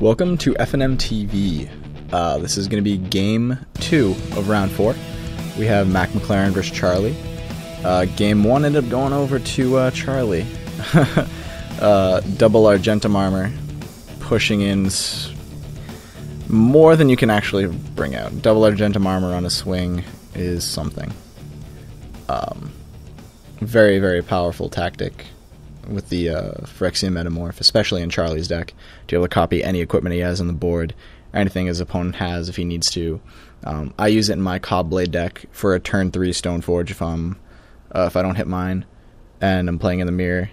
Welcome to FNM TV. This is going to be game 2 of round 4. We have Mac McLaren versus Charlie. Game 1 ended up going over to Charlie. Double Argentum armor, pushing in more than you can actually bring out. Double Argentum armor on a swing is something. Very, very powerful tactic with the Phyrexian Metamorph, especially in Charlie's deck, to be able to copy any equipment he has on the board, anything his opponent has if he needs to. I use it in my Cobblade deck for a turn 3 Stoneforge if I don't hit mine and I'm playing in the mirror.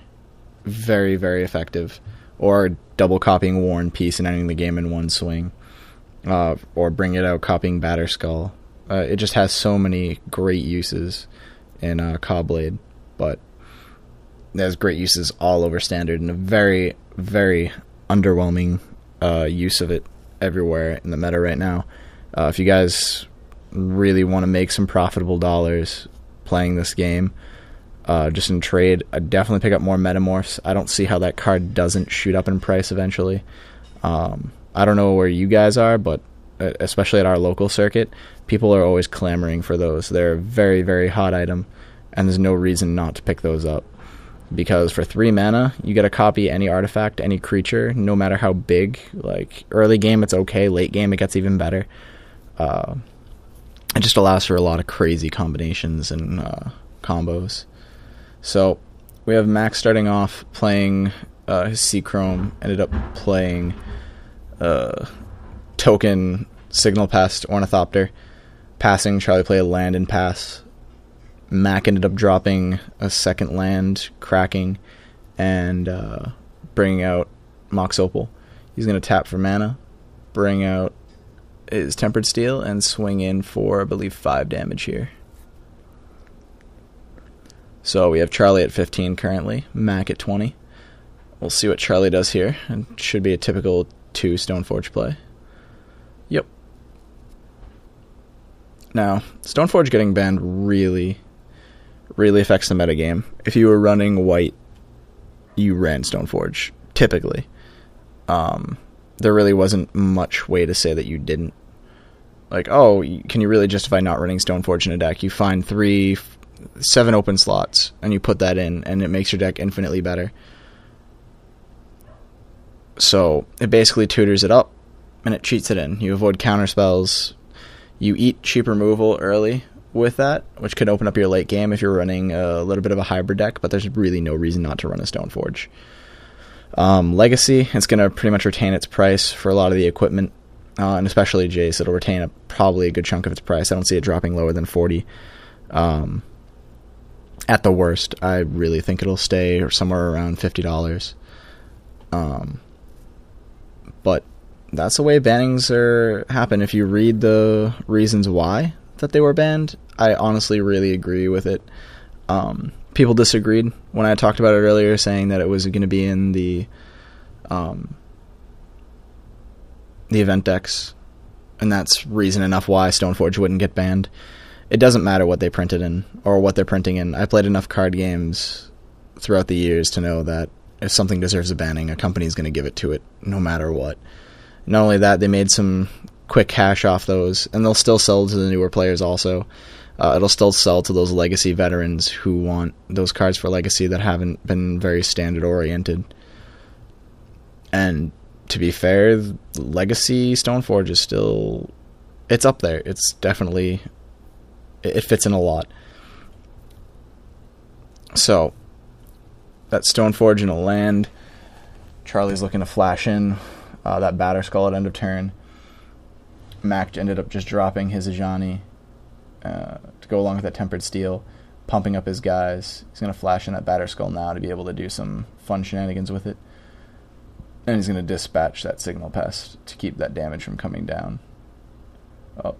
Very, very effective. Or double copying War and Peace and ending the game in one swing. Or bring it out copying Batterskull. It just has so many great uses in Cobblade, but there's great uses all over Standard and a very, very underwhelming use of it everywhere in the meta right now. If you guys really want to make some profitable dollars playing this game, just in trade, I'd definitely pick up more Metamorphs. I don't see how that card doesn't shoot up in price eventually. I don't know where you guys are, but especially at our local circuit, people are always clamoring for those. They're a very, very hot item, and there's no reason not to pick those up. Because for 3 mana, you get to copy any artifact, any creature, no matter how big. Like, early game, it's okay. Late game, it gets even better. It just allows for a lot of crazy combinations and combos. So, we have Max starting off playing his Seachrome. Ended up playing Token, Signal Pest, Ornithopter. Passing, Charlie played a land and pass. Mac ended up dropping a second land, cracking, and bringing out Mox Opal. He's going to tap for mana, bring out his Tempered Steel, and swing in for, I believe, 5 damage here. So we have Charlie at 15 currently, Mac at 20. We'll see what Charlie does here. It should be a typical 2 Stoneforge play. Yep. Now, Stoneforge getting banned really affects the metagame. If you were running white, you ran Stoneforge, typically. There really wasn't much way to say that you didn't. Like, oh, can you really justify not running Stoneforge in a deck? You find 7 open slots, and you put that in, and it makes your deck infinitely better. So, it basically tutors it up, and it cheats it in. You avoid counterspells. You eat cheap removal early with that, which could open up your late game if you're running a little bit of a hybrid deck, but there's really no reason not to run a Stoneforge. Legacy, it's going to pretty much retain its price for a lot of the equipment, and especially Jace. It'll retain probably a good chunk of its price. I don't see it dropping lower than 40. At the worst, I really think it'll stay somewhere around $50. But that's the way bannings happen. If you read the reasons why that they were banned, I honestly really agree with it. People disagreed when I talked about it earlier, saying that it was going to be in the event decks, and that's reason enough why Stoneforge wouldn't get banned. It doesn't matter what they printed in or what they're printing in. I played enough card games throughout the years to know that if something deserves a banning, a company's going to give it to it no matter what. Not only that, they made some quick cash off those, and they'll still sell to the newer players also. It'll still sell to those legacy veterans who want those cards for legacy that haven't been very standard oriented. And to be fair, legacy Stoneforge is still, it's up there. It's definitely, it fits in a lot. So that Stoneforge in a land, Charlie's looking to flash in that Batterskull at end of turn. Mac ended up just dropping his Ajani to go along with that Tempered Steel, pumping up his guys. He's going to flash in that Batterskull now to be able to do some fun shenanigans with it. And he's going to dispatch that Signal Pest to keep that damage from coming down. Oh,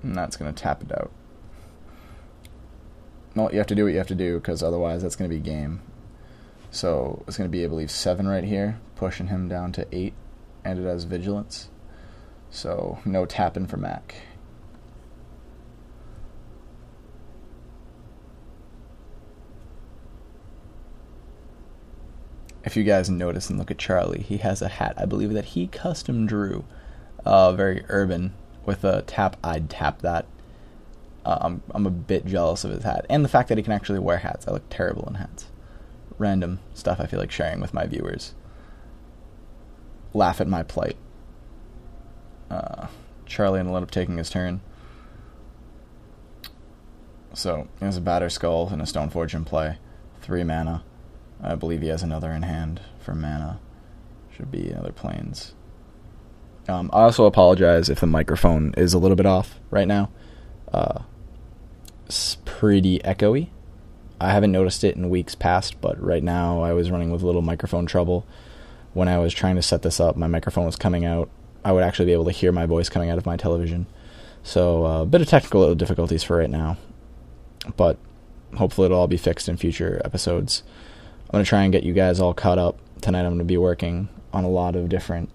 and that's going to tap it out. Well, you have to do what you have to do, because otherwise that's going to be game. So it's going to be, I believe, 7 right here, pushing him down to 8, and it has Vigilance. So no tapping for Mac. if you guys notice and look at Charlie, he has a hat, I believe, that he custom drew. Very urban, with a tap. I'd tap that. I'm a bit jealous of his hat. And the fact that he can actually wear hats. I look terrible in hats. Random stuff I feel like sharing with my viewers. Laugh at my plight. Charlie ended up taking his turn. So, he has a Batter Skull and a Stoneforge in play. 3 mana. I believe he has another in hand for mana. Should be other planes. I also apologize if the microphone is a little bit off right now. It's pretty echoey. I haven't noticed it in weeks past, but right now I was running with a little microphone trouble. When I was trying to set this up, my microphone was coming out. I would actually be able to hear my voice coming out of my television. So a bit of technical difficulties for right now. But hopefully it'll all be fixed in future episodes. I'm going to try and get you guys all caught up. Tonight I'm going to be working on a lot of different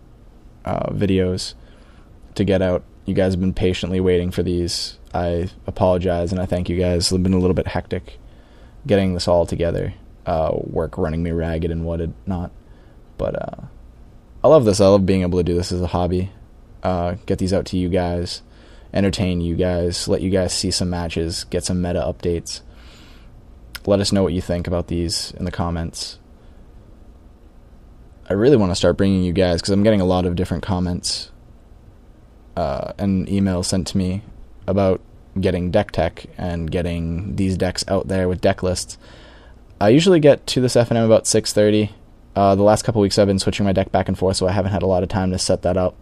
videos to get out. You guys have been patiently waiting for these. I apologize, and I thank you guys. It's been a little bit hectic getting this all together. Work running me ragged and whatnot. But I love this. I love being able to do this as a hobby. Get these out to you guys. Entertain you guys. Let you guys see some matches. Get some meta updates. Let us know what you think about these in the comments. I really want to start bringing you guys, because I'm getting a lot of different comments and emails sent to me about getting deck tech and getting these decks out there with deck lists. I usually get to this FNM about 6:30. The last couple weeks I've been switching my deck back and forth, so I haven't had a lot of time to set that up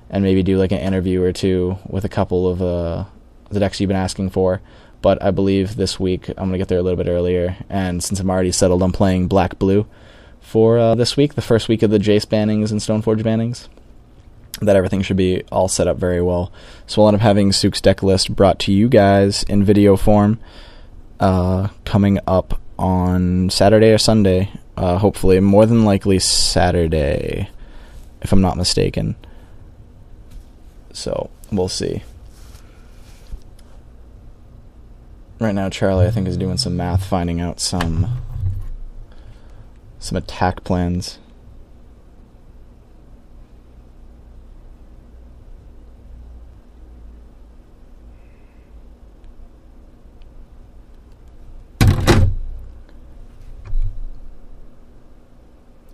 and maybe do like an interview or two with a couple of the decks you've been asking for. But I believe this week I'm going to get there a little bit earlier, and since I'm already settled on playing black-blue for this week, the first week of the Jace bannings and Stoneforge bannings, that everything should be all set up very well. So we'll end up having Sook's deck list brought to you guys in video form coming up on Saturday or Sunday. Hopefully, more than likely Saturday, if I'm not mistaken. So, we'll see. Right now, Charlie, I think, is doing some math, finding out some attack plans.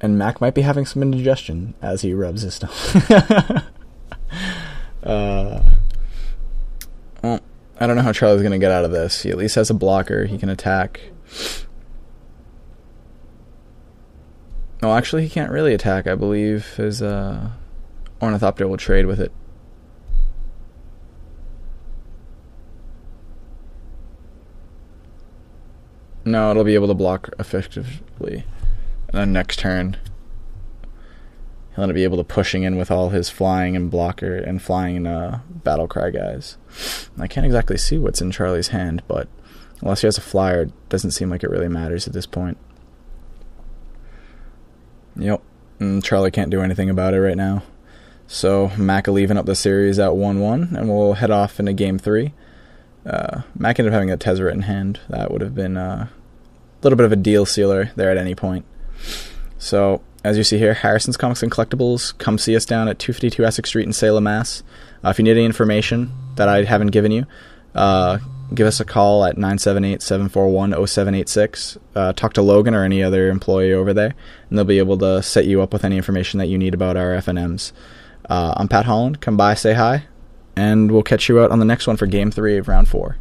And Mac might be having some indigestion as he rubs his stomach. Well, I don't know how Charlie's going to get out of this. He at least has a blocker. He can attack. No, actually, he can't really attack. I believe his Ornithopter will trade with it. No, it'll be able to block effectively. And then next turn, he'll end up be able to pushing in with all his flying and blocker and flying Battlecry guys. I can't exactly see what's in Charlie's hand, but unless he has a flyer, it doesn't seem like it really matters at this point. Yep, and Charlie can't do anything about it right now. So Mac will even up the series at 1-1, and we'll head off into Game 3. Mac ended up having a Tezzeret in hand. That would have been a little bit of a deal sealer there at any point. So, as you see here, Harrison's Comics and Collectibles. Come see us down at 252 Essex Street in Salem, Mass. If you need any information that I haven't given you, give us a call at 978-741-0786. Talk to Logan or any other employee over there, and they'll be able to set you up with any information that you need about our FNMs. I'm Pat Holland. Come by, say hi, and we'll catch you out on the next one for Game 3 of Round 4.